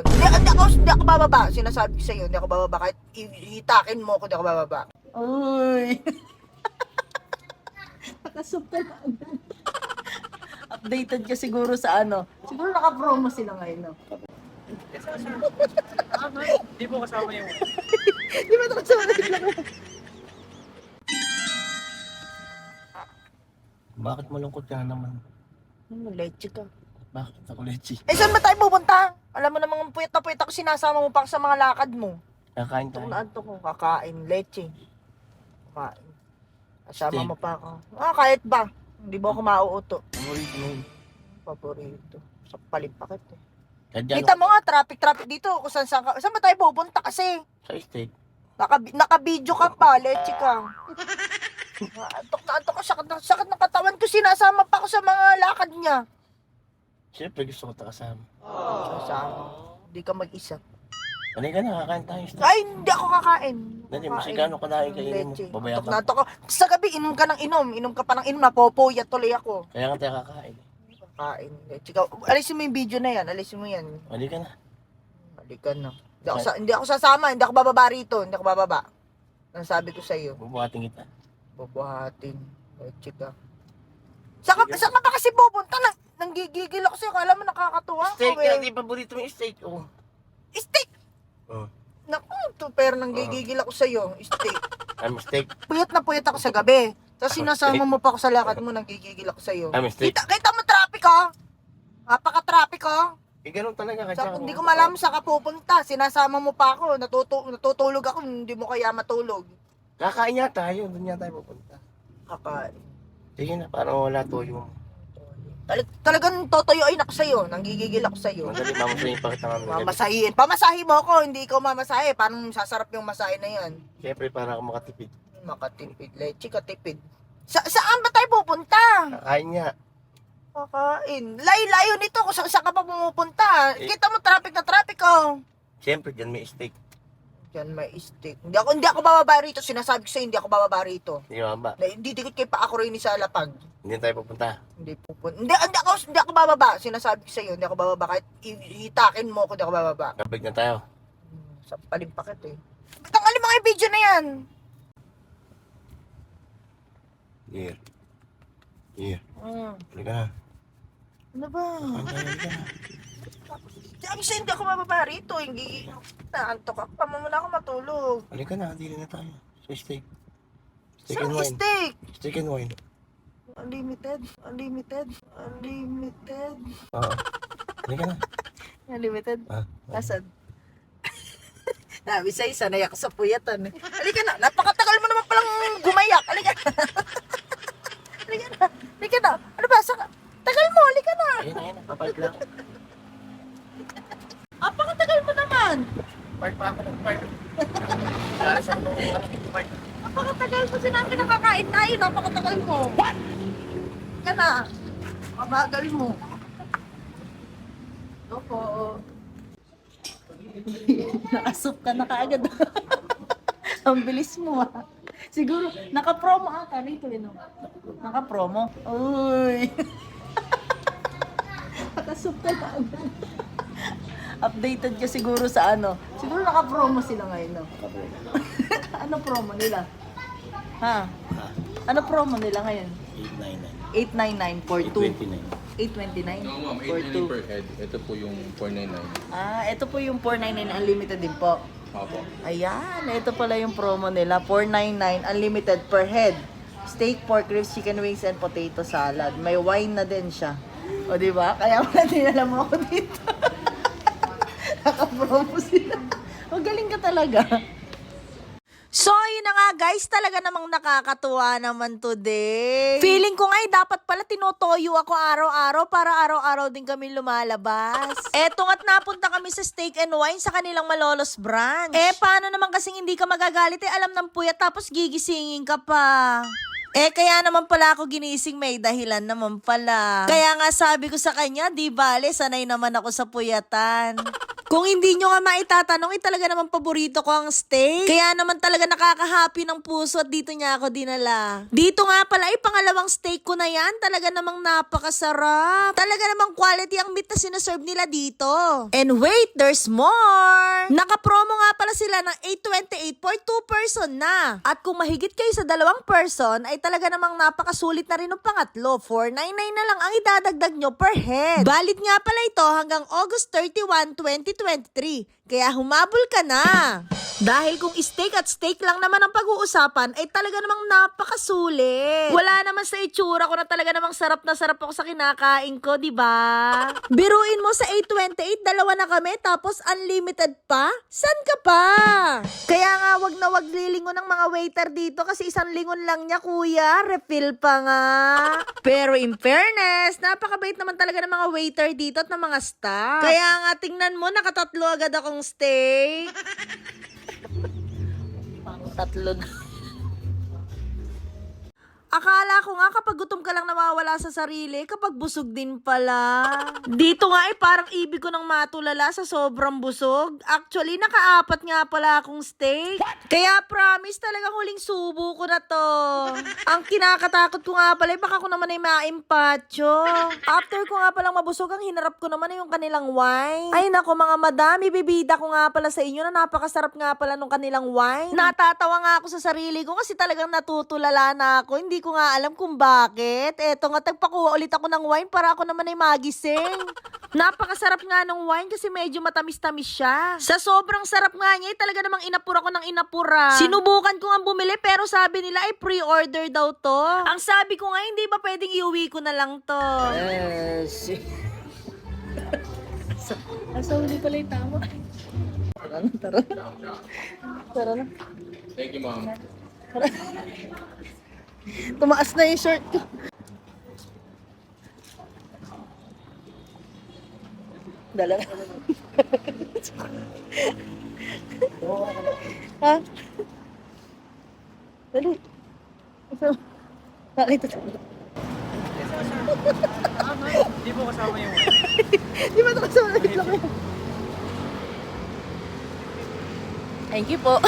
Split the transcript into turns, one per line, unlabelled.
pupunta. Hindi ako bababa. Sinasabi ko sa'yo, hindi ako bababa. Kahit hitakin mo ako, hindi ako bababa. Uy. Nakasup ka na. Updated ka siguro sa ano. Siguro naka-promo sila ngayon, no?
Hindi po kasama yung...
Di ba nakasama sila ngayon?
Bakit malungkot ka naman?
Leche ka.
Bakit ako lechi?
Eh, saan ba tayo pupunta? Alam mo namang puyat na puyat ako, sinasama mo pa ako sa mga lakad mo.
Kakain
Ito
tayo.
na ito ko, kakain, leche. Kakain. Kasama
Steak.
mo pa ako. Kahit ba? Hindi ba ako mauuto?
Paborito mo yun.
Paborito. Sa palimpakit eh.
Kahit dyan
Kita mo nga, traffic dito. Kung saan ba tayo pupunta kasi?
sa steak.
Naka-video ka pa, leche ka. Antok na antok ko, sakit ng katawan ko, sinasama pa ako sa mga lakad niya.
Siyempre gusto ko ito kasama.
Sasama. Hindi ka mag-isa.
Kanina ka na, kakain tayo. Steak.
Ay, hindi ako kakain.
Dali, masigano ka na kainin mo.
Leche.
Babayaran
Antok na antok ko. Sa gabi, inom ka ng inom. Inom ka pa ng inom, napopuyat tuloy ako.
Kaya nga tayo kakain.
Kakain. Leche ka. Alisin mo yung video na yan. Alisin mo yan.
Mali ka na.
Halika na. Hindi ako sasama. Hindi ako bababa rito. Hindi ako bababa. Ang sabi ko sa'yo.
Bubuhatin kita.
Bubuhatin. Leche ka. Saan ka ba kasi pupunta? Nanggigigil ako sa'yo. Kala mo nakakatuwa
Steak,
ako
kaya
eh.
di paborito mo yung steak. Oh.
Steak!
Oh.
Naku, pero nanggigigil ako sa'yo. Steak.
I'm steak.
Puyat na puyat ako sa gabi. Tapos
Ako,
sinasama
steak.
mo pa ako sa lakad mo, nanggigigil ako sa'yo.
I'm steak.
Kita mo traffic oh. Napaka-traffic oh.
Eh, ganun talaga. Kasi
Hindi ko malam saan ka pupunta. Sinasama mo pa ako. Natutulog ako. Hindi mo kaya matulog.
kakain niya tayo. Doon niya tayo pupunta.
Kakain.
Sige na, parang wala toyo mo.
Talagang totoyoin ako sa'yo. Nanggigigil ako sa'yo.
Madali, mamasahin pa kita nga.
Mamasahin. Pamasahin mo ako. Hindi ikaw mamasahe. Paano sasarap yung masahe na yan?
Siyempre, para ako makatipid.
Makatipid. Leche katipid. Saan ba tayo pupunta?
Kakain niya.
Kakain. Layo nito kung saan ka pa pumupunta. Kita mo traffic na traffic oh.
Siyempre, dyan may steak.
Yan may steak. Hindi ako bababa rito. Sinasabi ko sa'yo, hindi ako bababa rito.
Hindi ba ba?
Hindi dikit kay pa ako rin sa lapag.
Hindi tayo pupunta.
Hindi pupunta. Hindi ako bababa. Sinasabi ko sa'yo, hindi ako bababa. Kahit hitakin mo ako, hindi ako bababa.
Kapag na tayo.
Sa palimpakit eh. Tanggalin mo nga yung video na yan.
Here. Here. Halika na.
Ano ba?
Halika na.
Sabi sa'yo, hindi ako bababa rito. Hindi. Naantok ako. Tama mo na ako matulog.
Halika na, dili na tayo. Sa steak. Steak and
Saan
wine.
steak?
Steak and wine.
Unlimited.
Oo. Halika na.
Unlimited?
Ah.
Nasaan? Sabi sa'yo, sanay ako sa puyatan eh. Halika na, napakatagal mo naman palang gumayak. Halika na. Halika na. Ano ba? Tagal mo, halika na.
Ayun, papalit lang.
Napakatagal mo naman.
Park pa ako ng park.
Napakatagal mo sinabi na kakain tayo. Napakatagal mo. What? Halika na. Mabagal mo. Opo. Nakasup ka na kaagad. Ang bilis mo ah. Siguro, naka-promo ata rito eh no? Naka-promo? Uy! Nakasup ka na agad. Updated ka siguro sa ano. Siguro naka-promo sila ngayon no? Ano promo nila? Ha? Ano promo nila ngayon?
899.
899 for 2.
829.
829
No, ma'am,
for
899 per head. Ito po yung 499.
Ito po yung 499 unlimited din po.
Opo.
Ayan, ito pala yung promo nila. 499 unlimited per head. Steak, pork ribs, chicken wings, and potato salad. May wine na din siya. O, di ba? Kaya wala dinala mo ako dito. Naka-promo sila. Magaling ka talaga. So, yun na nga guys, talaga namang nakakatuwa naman today. Feeling ko nga dapat pala tinotoyo ako araw-araw para araw-araw din kami lumalabas. Eto nga't napunta kami sa Steak and Wine sa kanilang Malolos branch. Paano naman kasing hindi ka magagalit alam ng puyat tapos gigisingin ka pa. Kaya naman pala ako ginising, may dahilan naman pala. Kaya nga sabi ko sa kanya, di bale, sanay naman ako sa puyatan. Kung hindi nyo nga maitatanong, talaga naman paborito ko ang steak. Kaya naman talaga nakaka-happy ng puso at dito niya ako dinala. Dito nga pala ay pangalawang steak ko na yan. Talaga namang napakasarap. Talaga namang quality ang meat na sinaserve nila dito. And wait, there's more! Naka-promo nga pala sila ng $8.28 for 2 person na. At kung mahigit kayo sa 2 person, ay talaga namang napakasulit na rin ng pangatlo. $4.99 na lang ang idadagdag nyo per head. Valid nga pala ito hanggang August 31, 2023. Kaya humabol ka na. Dahil kung steak at steak lang naman ang pag-uusapan, ay talaga namang napakasulit. Wala naman sa itsura ko na talaga namang sarap na sarap ako sa kinakain ko, di ba? Biruin mo sa 8.28, dalawa na kami, tapos unlimited pa? San ka pa? Kaya nga, wag na wag lilingon ng mga waiter dito kasi isang lingon lang niya, kuya. Refill pa nga. Pero in fairness, napakabait naman talaga ng mga waiter dito at ng mga staff. Kaya nga, tingnan mo, nakatatlo agad akong steak. Tatlo na. Akala ko nga kapag gutom ka lang nawawala sa sarili, kapag busog din pala. Dito nga parang ibig ko nang matulala sa sobrang busog. Actually, nakaapat nga pala akong steak. Kaya promise talagang huling subo ko na to. Ang kinakatakot ko nga pala, baka ko naman ay maimpacho. After ko nga palang mabusog, ang hinarap ko naman ay yung kanilang wine. Ay nako mga madam, ibibida ko nga pala sa inyo na napakasarap nga pala nung kanilang wine. Natatawa nga ako sa sarili ko kasi talagang natutulala na ako. Hindi ko nga alam kung bakit. Eto nga, tagpakuha ulit ako ng wine para ako naman ay magising. Napakasarap nga ng wine kasi medyo matamis-tamis siya. Sa sobrang sarap nga niya, talaga namang inapura ko ng inapura. Sinubukan ko nga bumili pero sabi nila ay pre-order daw to. Ang sabi ko nga, hindi ba pwedeng iuwi ko na lang to?
Yes.
Asa huli pala yung tama. Tara na. Tara na.
Thank you, ma'am.
Tumaas na yung short ko. Dala. Ha? Dali. Nakita ko.
Hindi po kasama yung
Di ba ito kasama na itlog? Thank you po.